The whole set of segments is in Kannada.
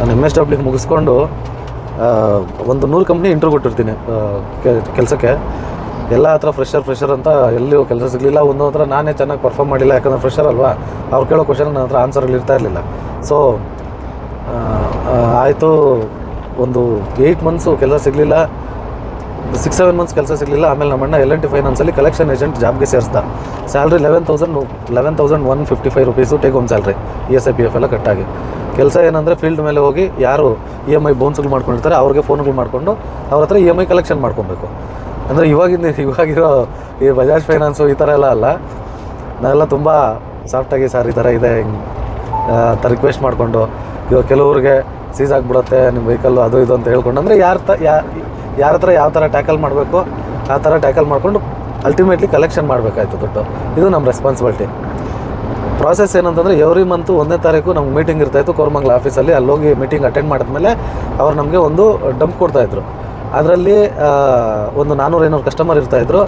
ನಾನು MSW ಮುಗಿಸ್ಕೊಂಡು ಒಂದು 100 ಕಂಪ್ನಿ ಇಂಟರ್ವ್ಯೂ ಕೊಟ್ಟಿರ್ತೀನಿ ಕೆಲಸಕ್ಕೆ. ಎಲ್ಲ ಹತ್ರ ಫ್ರೆಷರ್ ಅಂತ ಎಲ್ಲಿಯೂ ಕೆಲಸ ಸಿಗಲಿಲ್ಲ. ಒಂದೊಂದು ಹತ್ರ ನಾನೇ ಚೆನ್ನಾಗಿ ಪರ್ಫಾರ್ಮ್ ಮಾಡಿಲ್ಲ, ಯಾಕಂದರೆ ಫ್ರೆಷರ್ ಅಲ್ವಾ, ಅವ್ರು ಕೇಳೋ ಕ್ವಶನ್ ನನ್ನ ಹತ್ರ ಆನ್ಸರ್ಗಳು ಇರ್ತಾ ಇರಲಿಲ್ಲ. ಸೊ ಆಯಿತು, ಒಂದು 8 ಮಂತ್ಸು ಕೆಲಸ ಸಿಗಲಿಲ್ಲ, 6-7 ಮಂತ್ಸ್ ಕೆಲಸ ಸಿಗಲಿಲ್ಲ. ಆಮೇಲೆ ನಮ್ಮಣ್ಣ L&T ಫೈನಾನ್ಸಲ್ಲಿ ಕಲೆಕ್ಷನ್ ಏಜೆಂಟ್ ಜಾಬ್ಗೆ ಸೇರಿಸ್ದ. Salary 11,155 rupees take home salary, ESI PF ಎಲ್ಲ ಕಟ್ಟಾಗಿ. ಕೆಲಸ ಏನಂದರೆ ಫೀಲ್ಡ್ ಮೇಲೆ ಹೋಗಿ ಯಾರು EMI ಬೌನ್ಸ್ಗಳು ಮಾಡ್ಕೊಂಡಿರ್ತಾರೆ ಅವ್ರಿಗೆ ಫೋನ್ಗಳು ಮಾಡಿಕೊಂಡು ಅವ್ರ ಹತ್ರ EMI ಕಲೆಕ್ಷನ್ ಮಾಡ್ಕೊಬೇಕು. ಅಂದರೆ ಇವಾಗಿರೋ ಈ ಬಜಾಜ್ ಫೈನಾನ್ಸು ಈ ಥರ ಎಲ್ಲ ಅಲ್ಲ. ನಾವೆಲ್ಲ ತುಂಬ ಸಾಫ್ಟಾಗಿ ಸರ್ ಈ ಥರ ಇದೆ ಅಂತ ರಿಕ್ವೆಸ್ಟ್ ಮಾಡಿಕೊಂಡು, ಇವಾಗ ಕೆಲವ್ರಿಗೆ ಸೀಸ್ ಆಗಿಬಿಡುತ್ತೆ ನಿಮ್ಮ ವೆಹಿಕಲ್ಲು ಅದು ಇದು ಅಂತ ಹೇಳ್ಕೊಂಡು, ಅಂದರೆ ಯಾರ ಹತ್ರ ಯಾವ ಥರ ಟ್ಯಾಕಲ್ ಮಾಡಬೇಕು ಆ ಥರ ಟ್ಯಾಕಲ್ ಮಾಡಿಕೊಂಡು ಅಲ್ಟಿಮೇಟ್ಲಿ ಕಲೆಕ್ಷನ್ ಮಾಡಬೇಕಾಯ್ತು ದುಡ್ಡು. ಇದು ನಮ್ಮ ರೆಸ್ಪಾನ್ಸಿಬಿಲಿಟಿ. ಪ್ರಾಸೆಸ್ ಏನಂತಂದರೆ ಎವ್ರಿ ಮಂತು 1ನೇ ತಾರೀಕು ನಮ್ಗೆ ಮೀಟಿಂಗ್ ಇರ್ತಾಯಿತ್ತು ಕೋರಮಂಗಲ ಆಫೀಸಲ್ಲಿ. ಅಲ್ಲೋಗಿ ಮೀಟಿಂಗ್ ಅಟೆಂಡ್ ಮಾಡಿದ್ಮೇಲೆ ಅವ್ರು ನಮಗೆ ಒಂದು ಡಂಪ್ ಕೊಡ್ತಾಯಿದ್ರು. ಅದರಲ್ಲಿ ಒಂದು 400-500 ಕಸ್ಟಮರ್ ಇರ್ತಾಯಿದ್ರು.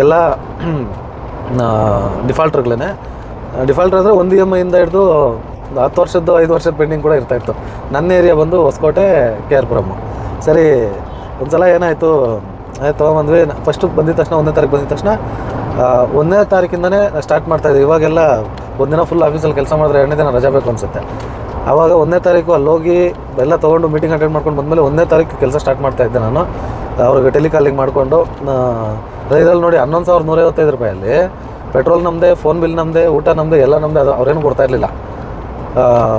ಎಲ್ಲ ಡಿಫಾಲ್ಟ್ರ್ಗಳೇ. ಡಿಫಾಲ್ಟ್ರ್ ಅಂದರೆ ಒಂದು EMIಯಿಂದ ಹಿಡಿದು 10 ವರ್ಷದ್ದು 5 ವರ್ಷದ ಪೆಂಡಿಂಗ್ ಕೂಡ ಇರ್ತಾಯಿತ್ತು. ನನ್ನ ಏರಿಯಾ ಬಂದು ಹೊಸಕೋಟೆ KR ಪುರಮ್ಮು. ಸರಿ, ಒಂದು ಸಲ ಏನಾಯಿತು, ತೊಗೊಂಬಂದ್ವಿ. ಫಸ್ಟು ಬಂದಿದ್ದ ತಕ್ಷಣ 1ನೇ ತಾರೀಕು ಬಂದಿದ್ದ ತಕ್ಷಣ 1ನೇ ತಾರೀಕಿಂದನೇ ಸ್ಟಾರ್ಟ್ ಮಾಡ್ತಾಯಿದ್ವಿ. ಇವಾಗೆಲ್ಲ ಒಂದಿನ ಫುಲ್ ಆಫೀಸಲ್ಲಿ ಕೆಲಸ ಮಾಡಿದ್ರೆ 2ನೇ ದಿನ ರಜಾ ಬೇಕು ಅನಿಸುತ್ತೆ. ಆವಾಗ 1ನೇ ತಾರೀಕು ಅಲ್ಲೋಗಿ ಎಲ್ಲ ತೊಗೊಂಡು ಮೀಟಿಂಗ್ ಅಟೆಂಡ್ ಮಾಡ್ಕೊಂಡು ಬಂದಮೇಲೆ 1ನೇ ತಾರೀಕು ಕೆಲಸ ಸ್ಟಾರ್ಟ್ ಮಾಡ್ತಾಯಿದ್ದೆ ನಾನು. ಅವ್ರಿಗೆ ಟೆಲಿಕಾಲಿಂಗ್ ಮಾಡಿಕೊಂಡು ಇದರಲ್ಲಿ ನೋಡಿ 11,155 ರೂಪಾಯಲ್ಲಿ ಪೆಟ್ರೋಲ್ ನಮ್ಮದೇ, ಫೋನ್ ಬಿಲ್ ನಮ್ಮದೇ, ಊಟ ನಮ್ಮದೇ, ಎಲ್ಲ ನಮ್ಮದೇ. ಅದು ಅವ್ರೇನು ಕೊಡ್ತಾಯಿರಲಿಲ್ಲ.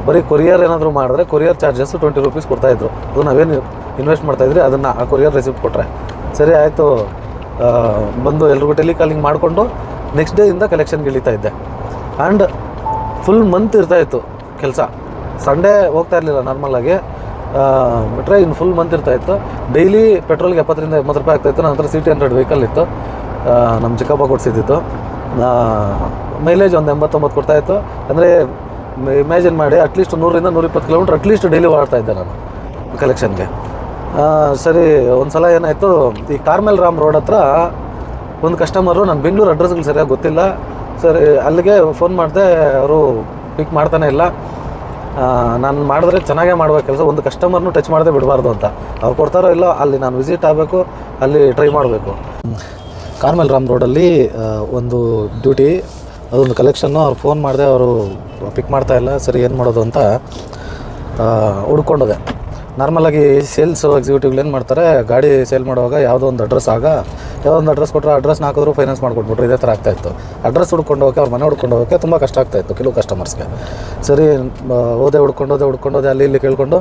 ಬರೀ ಕೊರಿಯರ್ ಏನಾದರೂ ಮಾಡಿದ್ರೆ ಕೊರಿಯರ್ ಚಾರ್ಜಸ್ಸು 20 ರೂಪೀಸ್ ಕೊಡ್ತಾಯಿದ್ರು. ಅದು ನಾವೇನು ಇನ್ವೆಸ್ಟ್ ಮಾಡ್ತಾಯಿದ್ರಿ ಅದನ್ನು ಆ ಕೊರಿಯರ್ ರಿಸಿಪ್ಟ್ ಕೊಟ್ಟರೆ ಸರಿ ಆಯಿತು. ಬಂದು ಎಲ್ರಿಗೂ ಟೆಲಿಕಾಲಿಂಗ್ ಮಾಡಿಕೊಂಡು ನೆಕ್ಸ್ಟ್ ಡೇಯಿಂದ ಕಲೆಕ್ಷನ್ಗೆ ಇಳಿತಾ ಇದ್ದೆ. ಆ್ಯಂಡ್ ಫುಲ್ ಮಂತ್ ಇರ್ತಾಯಿತ್ತು ಕೆಲಸ. ಸಂಡೇ ಹೋಗ್ತಾ ಇರಲಿಲ್ಲ ನಾರ್ಮಲಾಗಿ, ಬಿಟ್ಟರೆ ಇನ್ನು ಫುಲ್ ಮಂತ್ ಇರ್ತಾಯಿತ್ತು. ಡೈಲಿ ಪೆಟ್ರೋಲ್ಗೆ 70-80 ರೂಪಾಯಿ ಆಗ್ತಾಯಿತ್ತು. ನನ್ನ ಹತ್ರ CT 100 ವೆಹಿಕಲ್ ಇತ್ತು, ನಮ್ಮ ಚಿಕ್ಕಪ್ಪ ಕೊಡಿಸಿದ್ದಿತ್ತು. ಮೈಲೇಜ್ ಒಂದು 89 ಕೊಡ್ತಾಯಿತ್ತು. ಅಂದರೆ ಇಮ್ಯಾಜಿನ್ ಮಾಡಿ, ಅಟ್ಲೀಸ್ಟ್ 100-120 ಕಿಲೋಮೀಟ್ರ್ ಅಟ್ಲೀಸ್ಟ್ ಡೈಲಿ ಓಡ್ತಾಯಿದ್ದೆ ನಾನು ಕಲೆಕ್ಷನ್ಗೆ. ಸರಿ, ಒಂದು ಸಲ ಏನಾಯಿತು, ಈ ಕಾರ್ಮೆಲ್ ರಾಮ್ ರೋಡ್ ಹತ್ರ ಒಂದು ಕಸ್ಟಮರು, ನನ್ನ ಬೆಂಗಳೂರು ಅಡ್ರೆಸ್ಗಳು ಸರಿಯಾಗಿ ಗೊತ್ತಿಲ್ಲ, ಸರಿ ಅಲ್ಲಿಗೆ ಫೋನ್ ಮಾಡಿದೆ. ಅವರು ಪಿಕ್ ಮಾಡ್ತಾನೆ ಇಲ್ಲ. ನಾನು ಮಾಡಿದ್ರೆ ಚೆನ್ನಾಗೇ ಮಾಡ್ಬೇಕು ಕೆಲಸ, ಒಂದು ಕಸ್ಟಮರ್ನು ಟಚ್ ಮಾಡದೆ ಬಿಡಬಾರ್ದು ಅಂತ. ಅವ್ರು ಕೊಡ್ತಾರೋ ಇಲ್ಲೋ ಅಲ್ಲಿ ನಾನು ವಿಸಿಟ್ ಆಗಬೇಕು, ಅಲ್ಲಿ ಟ್ರೈ ಮಾಡಬೇಕು. ಕಾರ್ಮೆಲ್ ರಾಮ್ ರೋಡಲ್ಲಿ ಒಂದು ಡ್ಯೂಟಿ, ಅದೊಂದು ಕಲೆಕ್ಷನ್ನು. ಅವ್ರು ಫೋನ್ ಮಾಡಿದೆ, ಅವರು ಪಿಕ್ ಮಾಡ್ತಾಯಿಲ್ಲ. ಸರಿ ಏನು ಮಾಡೋದು ಅಂತ ಹುಡ್ಕೊಂಡೋದೆ. ನಾರ್ಮಲಾಗಿ ಸೇಲ್ಸ್ ಎಕ್ಸಿಕ್ಯೂಟಿವ್ಗಳು ಏನು ಮಾಡ್ತಾರೆ, ಗಾಡಿ ಸೇಲ್ ಮಾಡುವಾಗ ಯಾವುದೋ ಒಂದು ಅಡ್ರೆಸ್ ಕೊಟ್ಟರೆ ಅಡ್ರೆಸ್ನ ಹಾಕಿದ್ರು ಫೈನಾನ್ಸ್ ಮಾಡಿಕೊಟ್ಬಿಟ್ರು. ಇದೇ ಥರ ಆಗ್ತಾಯಿತ್ತು. ಅಡ್ರೆಸ್ ಹುಡ್ಕೊಂಡು ಹೋಗೋಕ್ಕೆ, ಅವ್ರ ಮನೆ ಹುಡ್ಕೊಂಡು ಹೋಗೋಕ್ಕೆ ತುಂಬ ಕಷ್ಟ ಆಗ್ತಾಯಿತ್ತು ಕೆಲವು ಕಸ್ಟಮರ್ಸ್ಗೆ. ಸರಿ, ಹುಡ್ಕೊಂಡೋದೆ ಅಲ್ಲಿ ಇಲ್ಲಿ ಕೇಳ್ಕೊಂಡು